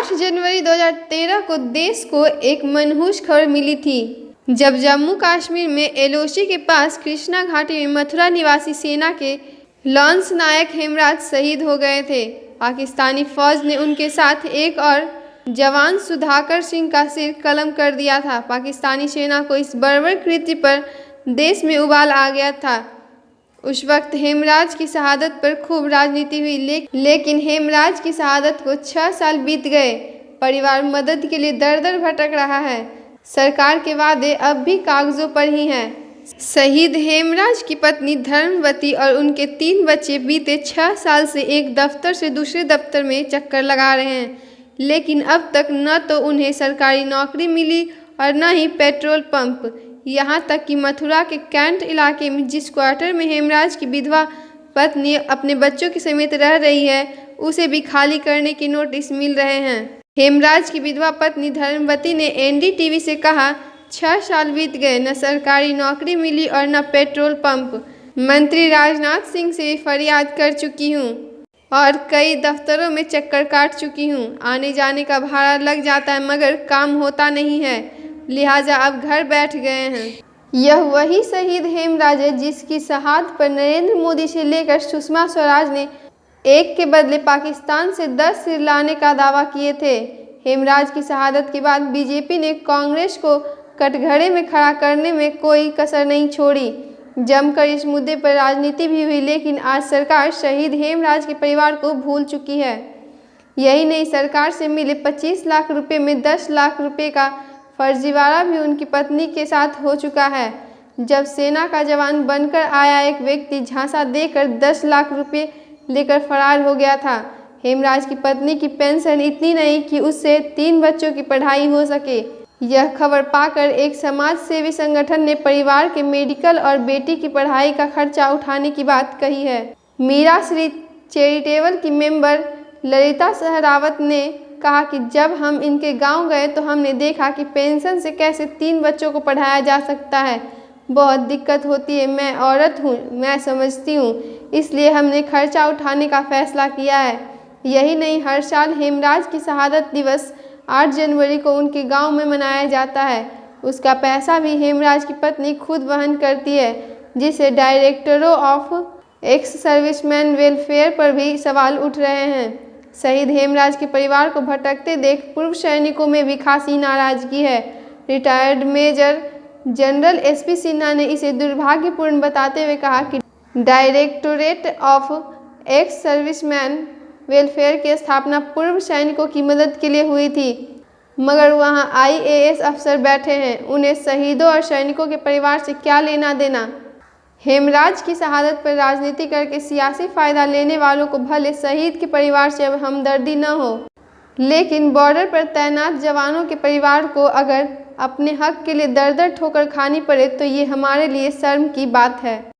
8 जनवरी 2013 को देश को एक मनहूस खबर मिली थी, जब जम्मू कश्मीर में एलओसी के पास कृष्णा घाटी में मथुरा निवासी सेना के लॉन्स नायक हेमराज शहीद हो गए थे। पाकिस्तानी फौज ने उनके साथ एक और जवान सुधाकर सिंह का सिर कलम कर दिया था। पाकिस्तानी सेना को इस बर्बर कृत्य पर देश में उबाल आ गया था। उस वक्त हेमराज की शहादत पर खूब राजनीति हुई, लेकिन हेमराज की शहादत को 6 साल बीत गए। परिवार मदद के लिए दर दर भटक रहा है। सरकार के वादे अब भी कागजों पर ही हैं। शहीद हेमराज की पत्नी धर्मवती और उनके 3 बच्चे बीते 6 साल से एक दफ्तर से दूसरे दफ्तर में चक्कर लगा रहे हैं, लेकिन अब तक न तो उन्हें सरकारी नौकरी मिली और न ही पेट्रोल पंप। यहाँ तक कि मथुरा के कैंट इलाके में जिस क्वार्टर में हेमराज की विधवा पत्नी अपने बच्चों के समेत रह रही है, उसे भी खाली करने के नोटिस मिल रहे हैं। हेमराज की विधवा पत्नी धर्मवती ने एनडीटीवी से कहा, 6 साल बीत गए, न सरकारी नौकरी मिली और न पेट्रोल पंप। मंत्री राजनाथ सिंह से फरियाद कर चुकी हूँ और कई दफ्तरों में चक्कर काट चुकी हूँ। आने जाने का भाड़ा लग जाता है मगर काम होता नहीं है, लिहाजा अब घर बैठ गए हैं। यह वही शहीद हेमराज है जिसकी शहादत पर नरेंद्र मोदी से लेकर सुषमा स्वराज ने एक के बदले पाकिस्तान से 10 सिर लाने का दावा किए थे। हेमराज की शहादत के बाद बीजेपी ने कांग्रेस को कटघरे में खड़ा करने में कोई कसर नहीं छोड़ी। जमकर इस मुद्दे पर राजनीति भी हुई, लेकिन आज सरकार शहीद हेमराज के परिवार को भूल चुकी है। यही नहीं, सरकार से मिले 25 लाख रुपए में 10 लाख रुपए का फर्जीवाड़ा भी उनकी पत्नी के साथ हो चुका है। जब सेना का जवान बनकर आया एक व्यक्ति झांसा देकर 10 लाख रुपए लेकर फरार हो गया था। हेमराज की पत्नी की पेंशन इतनी नहीं कि उससे 3 बच्चों की पढ़ाई हो सके। यह खबर पाकर एक समाज सेवी संगठन ने परिवार के मेडिकल और बेटी की पढ़ाई का खर्चा उठाने की बात कही है। मीरा श्री चैरिटेबल की मेंबर ललिता सहरावत ने कहा कि जब हम इनके गांव गए तो हमने देखा कि पेंशन से कैसे 3 बच्चों को पढ़ाया जा सकता है। बहुत दिक्कत होती है। मैं औरत हूँ, मैं समझती हूँ, इसलिए हमने खर्चा उठाने का फैसला किया है। यही नहीं, हर साल हेमराज की शहादत दिवस 8 जनवरी को उनके गांव में मनाया जाता है। उसका पैसा भी हेमराज की पत्नी खुद वहन करती है, जिससे डायरेक्टरों ऑफ एक्स सर्विसमैन वेलफेयर पर भी सवाल उठ रहे हैं। शहीद हेमराज के परिवार को भटकते देख पूर्व सैनिकों में भी खासी नाराजगी है। Retired major general SP Sinha ने इसे दुर्भाग्यपूर्ण बताते हुए कहा कि directorate of ex serviceman welfare की स्थापना पूर्व सैनिकों की मदद के लिए हुई थी, मगर वहां आईएएस अफसर बैठे हैं। उन्हें शहीदों और सैनिकों के परिवार से क्या लेना देना। हेमराज की शहादत पर राजनीति करके सियासी फायदा लेने वालों को भले शहीद के परिवार से अब हमदर्दी न हो, लेकिन बॉर्डर पर तैनात जवानों के परिवार को अगर अपने हक के लिए दर दर ठोकर खानी पड़े तो ये हमारे लिए शर्म की बात है।